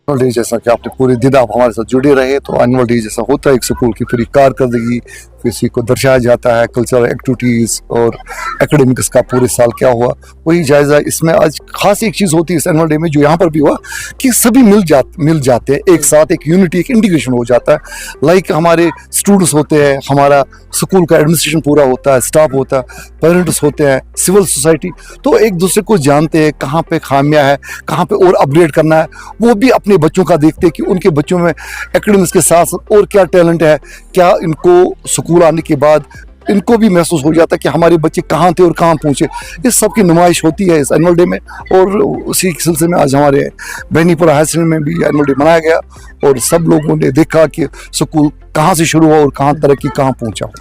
Annual day जैसा कि आपने पूरे दिन आप हमारे साथ जुड़े रहे, तो एनुअल डे जैसा होता है एक स्कूल की पूरी कारकर्दगी, किसी को दर्शाया जाता है कल्चरल एक्टिविटीज़ और एकेडमिक्स का पूरे साल क्या हुआ, वही जायज़ा इसमें आज खास एक चीज़ होती है इस एनुअल डे में जो यहाँ पर भी हुआ कि सभी मिल जाते हैं एक साथ, एक यूनिटी, एक इंटीग्रेशन हो जाता है। लाइक हमारे स्टूडेंट्स होते हैं, हमारा स्कूल का एडमिनिस्ट्रेशन पूरा होता है, स्टाफ होता है, पेरेंट्स होते हैं, सिविल सोसाइटी, तो एक दूसरे को जानते हैं कहाँ पे खामियां है, कहाँ पे और अपग्रेड करना है। वो भी अपने बच्चों का देखते हैं कि उनके बच्चों में एकेडमिक्स के साथ और क्या टैलेंट है, क्या इनको स्कूल आने के बाद इनको भी महसूस हो जाता है कि हमारे बच्चे कहाँ थे और कहाँ पहुँचे। इस सब की नुमाइश होती है इस एनुअल डे में, और उसी सिलसिले में आज हमारे बेनीपुरा हाई सेकेंडरी में भी एनुअल डे मनाया गया और सब लोगों ने देखा कि स्कूल कहाँ से शुरू हुआ और कहाँ तरक्की कहाँ पहुँचा।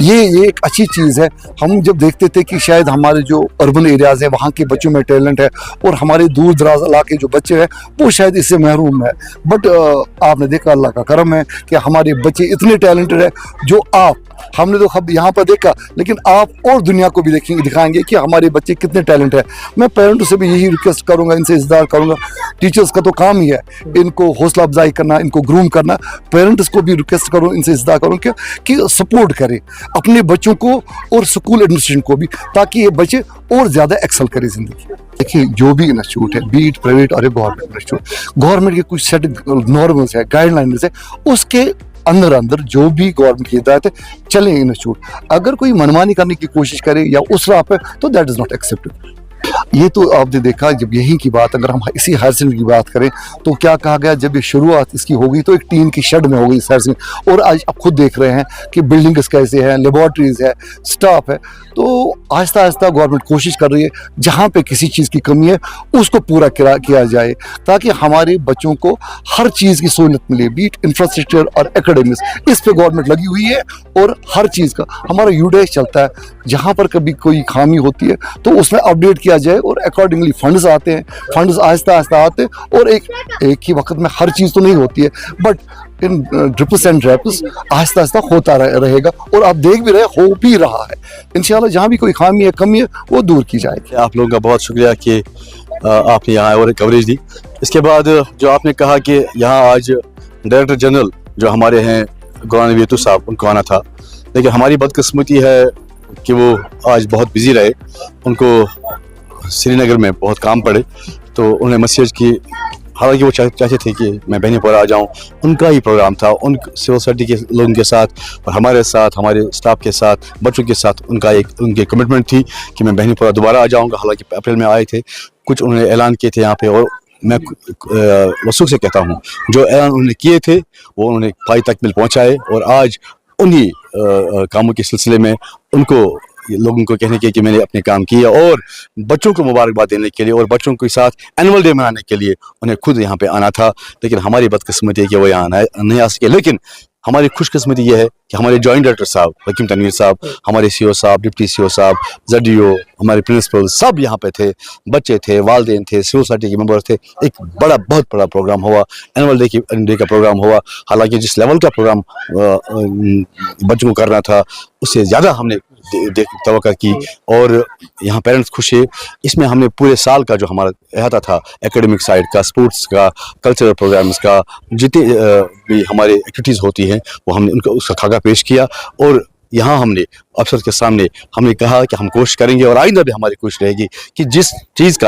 ये एक अच्छी चीज़ है। हम जब देखते थे कि शायद हमारे जो अर्बन एरियाज़ है वहाँ के बच्चों में टैलेंट है और हमारे दूर दराज इलाके जो बच्चे हैं वो शायद इससे महरूम है, बट आपने देखा अल्लाह का करम है कि हमारे बच्चे इतने टैलेंटेड है जो हमने तो खब यहाँ पर देखा, लेकिन आप और दुनिया को भी दिखाएंगे कि हमारे बच्चे कितने टैलेंट है। मैं पेरेंट्स से भी यही रिक्वेस्ट करूँगा, इनसे इज़्हार करूँगा, टीचर्स का तो काम ही है इनको हौसला अफजाई करना, इनको ग्रूम करना। पेरेंट्स को भी रिक्वेस्ट करूँ, इनसे इज़्हार करूँ कि सपोर्ट करें अपने बच्चों को और स्कूल एडमिनिस्ट्रेशन को भी, ताकि ये बच्चे और ज़्यादा एक्सेल करें ज़िंदगी। देखिए जो भी इंस्टीट्यूट है, बी इट प्राइवेट और गवर्नमेंट इंस्टीट्यूट, गवर्नमेंट के कुछ सेट नॉर्म्स है, गाइडलाइंस है, उसके अंदर जो भी गवर्नमेंट की हिदायत है चलें इंस्टीट्यूट। अगर कोई मनमानी करने की कोशिश करे या उस राह पे, तो दैट इज़ नॉट एक्सेप्टेबल। ये तो आपने देखा, जब यहीं की बात, अगर हम इसी हायर सेकेंडरी की बात करें तो क्या कहा गया, जब ये शुरुआत इसकी हो गई तो एक टीन की शेड में हो गई इस हायर सेकेंडरी, और आज आप खुद देख रहे हैं कि बिल्डिंग्स कैसे हैं, लेबॉर्ट्रीज है, स्टाफ है। तो आहिस्ता आहिस्ता गवर्नमेंट कोशिश कर रही है जहाँ पे किसी चीज़ की कमी है उसको पूरा किया जाए, ताकि हमारे बच्चों को हर चीज़ की सहूलत मिले, बीट इंफ्रास्ट्रक्चर और एकेडमिक्स, इस पे गवर्नमेंट लगी हुई है। और हर चीज़ का हमारा यूडेस चलता है, जहाँ पर कभी कोई खामी होती है तो उसमें अपडेट किया जाए और अकॉर्डिंगली फंड्स आते हैं, फंड्स आहिस्ता आहिस्ता आते हैं, और एक ही वक्त में हर चीज़ तो नहीं होती है, but in drips and ड्रैप्स Aahista Aahista होता रहेगा, और आप देख भी रहे हो भी रहा है। इंशाल्लाह जहाँ भी कोई खामी है, कमी है, वो दूर की जाएगी। आप लोगों का बहुत शुक्रिया कि आपने यहाँ और कवरेज दी। इसके बाद जो आपने कहा कि यहाँ आज डायरेक्टर जनरल जो हमारे हैं गुलाम नबी यतूस साहब, उनको आना था, लेकिन हमारी बदकिस्मती है कि वो आज बहुत बिजी रहे, उनको श्रीनगर में बहुत काम पड़े, तो उन्होंने मैसेज की, हालांकि वो चाहते थे कि मैं बेनीपुरा आ जाऊं, उनका ही प्रोग्राम था, उन सिविल सोसाइटी के लोगों के साथ और हमारे साथ, हमारे स्टाफ के साथ, बच्चों के साथ उनकी कमिटमेंट थी कि मैं बेनीपुरा दोबारा आ जाऊंगा। हालांकि अप्रैल में आए थे, कुछ उन्होंने ऐलान किए थे यहाँ पे, और मैं वसूख से कहता हूँ जो ऐलान उन्होंने किए थे वो उन्होंने पाई तकमील पहुँचाए, और आज उन्हीं कामों के सिलसिले में उनको लोगों को कहने के कि मैंने अपने काम किए, और बच्चों को मुबारकबाद देने के लिए और बच्चों के साथ एनुअल डे मनाने के लिए उन्हें खुद यहाँ पे आना था। लेकिन हमारी बदकिस्मती है कि वो यहाँ नहीं आ सके। लेकिन हमारी खुशकिस्मती ये है कि हमारे जॉइंट डायरेक्टर साहब हकीम तनवीर साहब, हमारे सीओ साहब, डिप्टी सीओ साहब, ZDO, हमारे प्रिंसिपल सब यहाँ पे थे, बच्चे थे, वालिदैन थे, सिविल सोसाइटी के मेंबर थे। एक बहुत बड़ा प्रोग्राम हुआ, एनुअल डे का प्रोग्राम हुआ। हालांकि जिस लेवल का प्रोग्राम बच्चों को करना था उससे ज़्यादा हमने तवक्को की, और यहाँ पेरेंट्स खुश है। इसमें हमने पूरे साल का जो हमारा अहाता था, एकेडमिक साइड का, स्पोर्ट्स का, कल्चरल प्रोग्राम्स का, जितने भी हमारे एक्टिविटीज़ होती हैं वो हमने उनका उसका खाका पेश किया, और यहाँ हमने अफसर के सामने हमने कहा कि हम कोशिश करेंगे और आइंदा भी हमारी कोशिश रहेगी कि जिस चीज़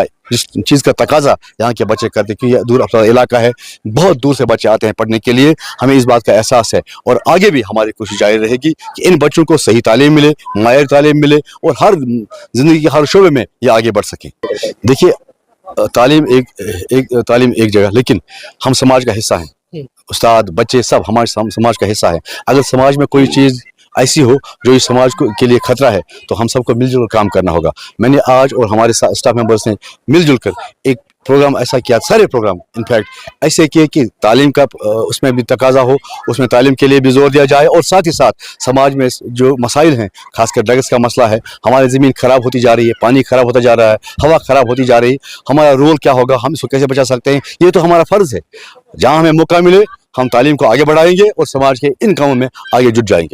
का तकाजा यहाँ के बच्चे करते, क्योंकि दूर अफसर इलाका है, बहुत दूर से बच्चे आते हैं पढ़ने के लिए, हमें इस बात का एहसास है, और आगे भी हमारी कोशिश जारी रहेगी कि इन बच्चों को सही तालीम मिले, मायर तालीम मिले, और हर ज़िंदगी के हर शोबे में ये आगे बढ़ सकें। देखिए तालीम एक जगह, लेकिन हम समाज का हिस्सा हैं, उस्ताद, बच्चे सब हमारे समाज का हिस्सा है। अगर समाज में कोई चीज़ ऐसी हो जो इस समाज के लिए खतरा है, तो हम सबको मिलजुल कर काम करना होगा। मैंने आज और हमारे स्टाफ मेंबर्स ने मिलजुल कर एक प्रोग्राम ऐसा किया, सारे प्रोग्राम इनफैक्ट ऐसे किए कि तालीम का उसमें भी तकाजा हो, उसमें तालीम के लिए भी जोर दिया जाए, और साथ ही साथ समाज में जो मसाइल हैं, खासकर ड्रग्स का मसला है, हमारी ज़मीन ख़राब होती जा रही है, पानी ख़राब होता जा रहा है, हवा ख़राब होती जा रही है, हमारा रोल क्या होगा, हम इसको कैसे बचा सकते हैं, ये तो हमारा फ़र्ज़ है। जहाँ हमें मौका मिले हम तालीम को आगे बढ़ाएंगे और समाज के इन कामों में आगे जुट जाएंगे।